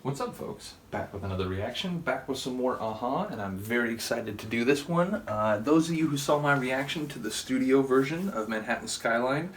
What's up, folks? Back with another reaction, back with some more Aha, and I'm very excited to do this one. Those of you who saw my reaction to the studio version of Manhattan Skyline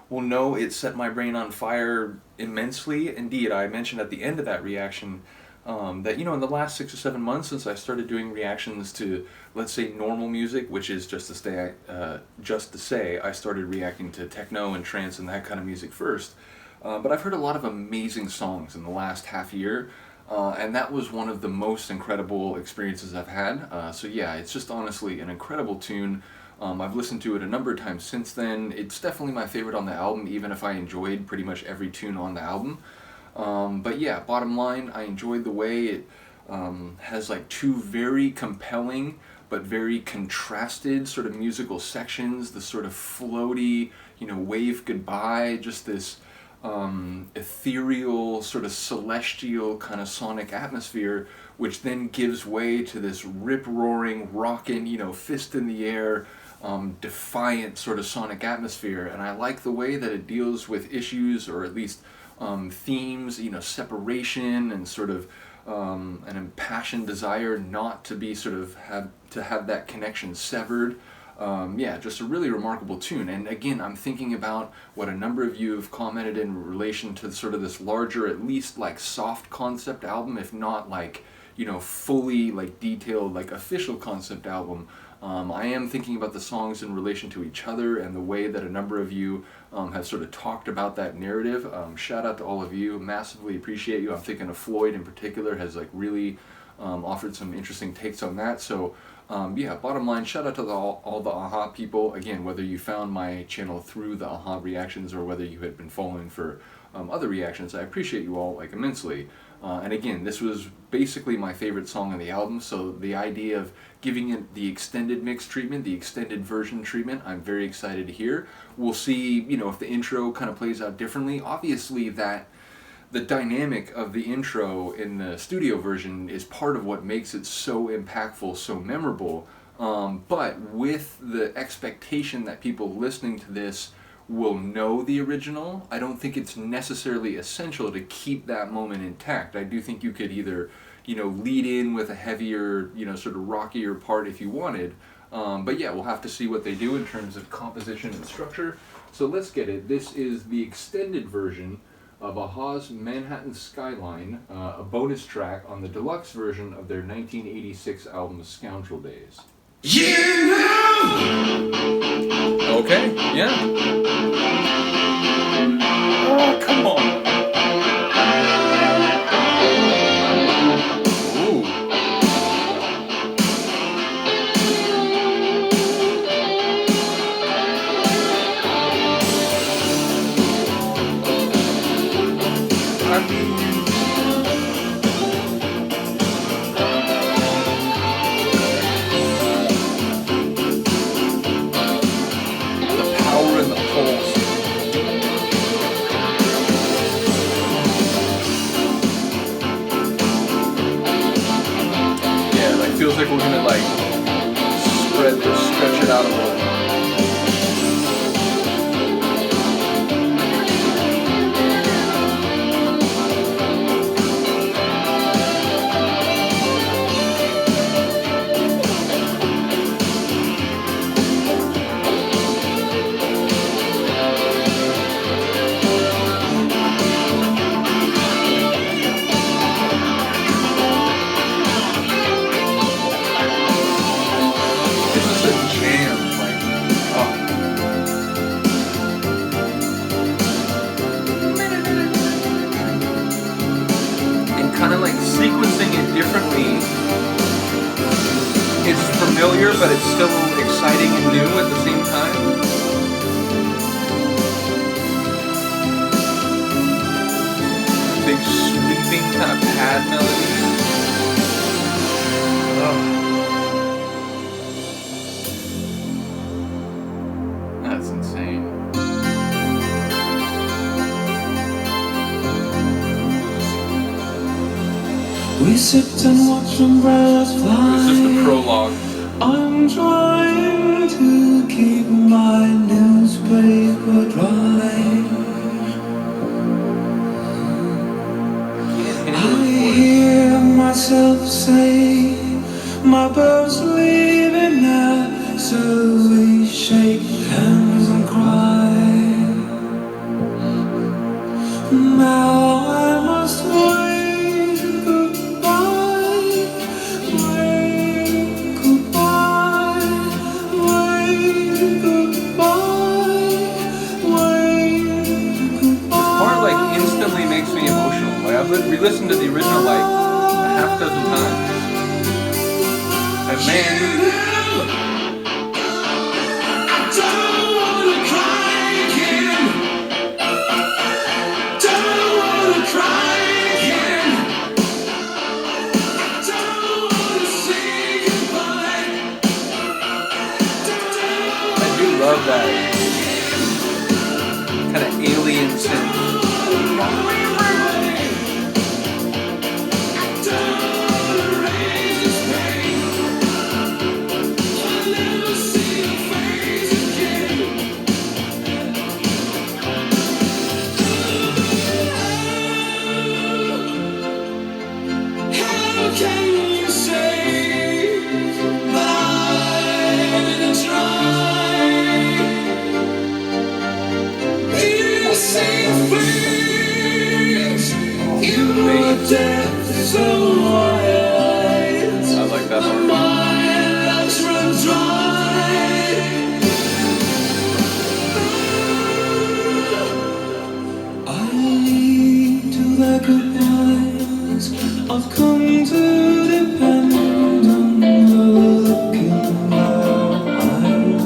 will know it set my brain on fire immensely. Indeed, I mentioned at the end of that reaction that, in the last 6 or 7 months since I started doing reactions to, let's say, normal music, which is just to say I started reacting to techno and trance and that kind of music first. But I've heard a lot of amazing songs in the last half year, and that was one of the most incredible experiences I've had. So yeah, it's just honestly an incredible tune. I've listened to it a number of times since then. It's definitely my favorite on the album, even if I enjoyed pretty much every tune on the album. But yeah, bottom line, I enjoyed the way it has like two very compelling but very contrasted sort of musical sections. The sort of floaty, wave goodbye, just this ethereal, sort of celestial kind of sonic atmosphere, which then gives way to this rip-roaring, rockin', fist in the air, defiant sort of sonic atmosphere. And I like the way that it deals with issues, or at least themes, separation and sort of an impassioned desire not to be have that connection severed. Yeah, just a really remarkable tune. And again, I'm thinking about what a number of you have commented in relation to sort of this larger, at least like soft concept album, if not like, fully like detailed, like official concept album. I am thinking about the songs in relation to each other and the way that a number of you have sort of talked about that narrative. Shout out to all of you, massively appreciate you. I'm thinking of Floyd in particular has like really offered some interesting takes on that. So yeah, bottom line, shout out to all the Aha people. Again, whether you found my channel through the Aha reactions or whether you had been following for other reactions, I appreciate you all like immensely. And again, this was basically my favorite song on the album, so the idea of giving it the extended mix treatment, the extended version treatment, I'm very excited to hear. We'll see, if the intro kind of plays out differently. Obviously the dynamic of the intro in the studio version is part of what makes it so impactful, so memorable, but with the expectation that people listening to this will know the original, I don't think it's necessarily essential to keep that moment intact. I do think you could either, lead in with a heavier, sort of rockier part if you wanted, but yeah, we'll have to see what they do in terms of composition and structure. So let's get it. This is the extended version of Aha's Manhattan Skyline, a bonus track on the deluxe version of their 1986 album Scoundrel Days. Okay, yeah. Oh, come on. Feels like we're gonna like stretch it out a little. Differently, it's familiar, but it's still exciting and new at the same time. Big sweeping kind of pad melody. That's insane. We sit and watch umbrellas fly. This is the prologue. I'm trying to keep my newspaper dry. I myself say my boat's leaving now, so we shake hands and cry. Now I must wave goodbye, wave goodbye, wave goodbye, wave goodbye. Part like instantly makes me emotional. Like I've re-listened to the original like a half dozen times. And man, love that kind of alien synth. I like that part. I lead to the goodbyes. I've come to depend on the look in their eyes.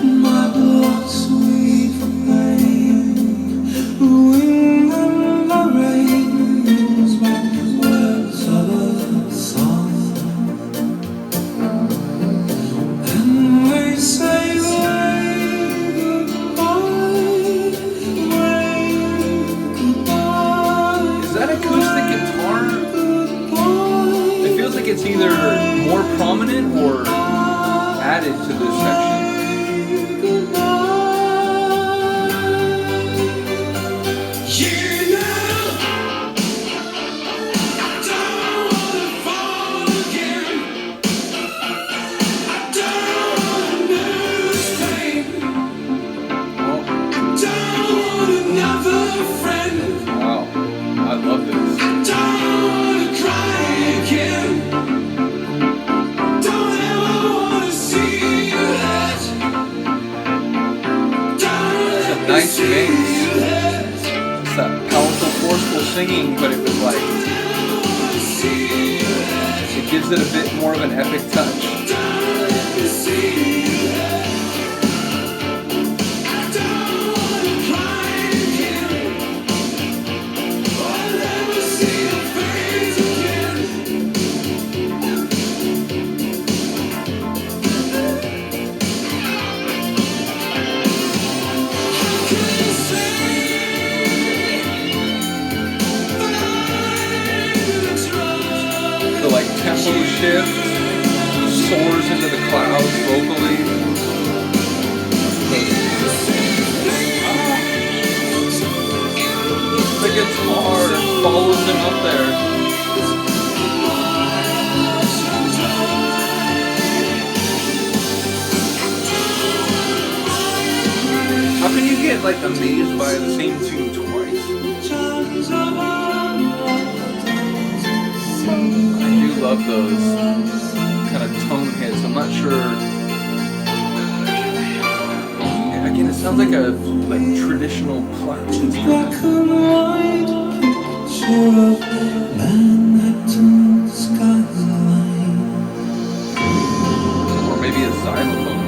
My blood's sweet for pain. The wind and the rain is like the words of a song. And they say wave goodbye, wave goodbye. Is that acoustic guitar? It feels like it's either more prominent or added to this section. Wow, I love this. It's a nice bass. It's that powerful, forceful singing, but it was like, it gives it a bit more of an epic touch. The like tempo shift soars into the clouds vocally. The guitar follows him up there. How can you get like amazed by the same tune twice? I do love those kind of tone hits. I'm not sure. Again, it sounds like a traditional plucked instrument. Black and white picture of Manhattan skyline. Or maybe a xylophone.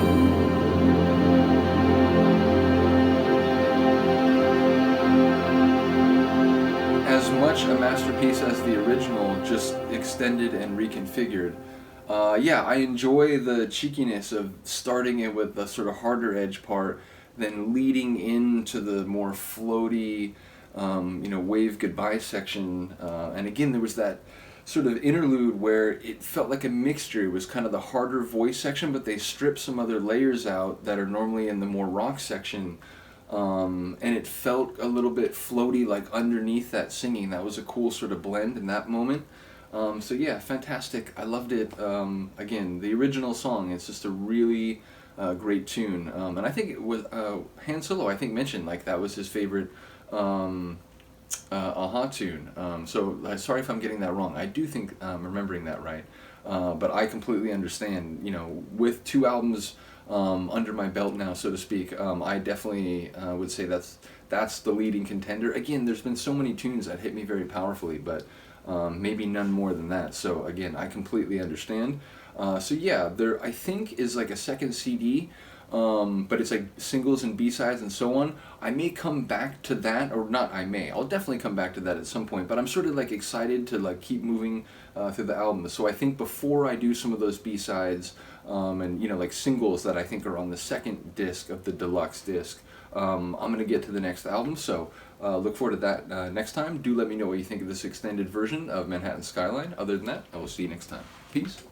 As much a masterpiece as the original, just extended and reconfigured. Yeah, I enjoy the cheekiness of starting it with the sort of harder edge part, then leading into the more floaty, wave goodbye section. And again, there was that sort of interlude where it felt like a mixture. It was kind of the harder voice section, but they stripped some other layers out that are normally in the more rock section. and it felt a little bit floaty, like underneath that singing. That was a cool sort of blend in that moment. So yeah, fantastic. I loved it. Again, the original song, it's just a really great tune. And I think it was Han Solo, I think, mentioned like that was his favorite Aha tune. So sorry if I'm getting that wrong. I do think I'm remembering that right. But I completely understand, you know, with 2 albums under my belt now, so to speak, I definitely would say that's the leading contender. Again, there's been so many tunes that hit me very powerfully, but maybe none more than that. So again, I completely understand. So yeah, there I think is like a second CD, but it's like singles and B-sides and so on. I may come back to that, or not I may, I'll definitely come back to that at some point, but I'm sort of like excited to like keep moving through the album. So I think before I do some of those B-sides, and you know, like singles that I think are on the second disc of the deluxe disc, I'm going to get to the next album. So look forward to that next time. Do let me know what you think of this extended version of Manhattan Skyline. Other than that, I will see you next time. Peace.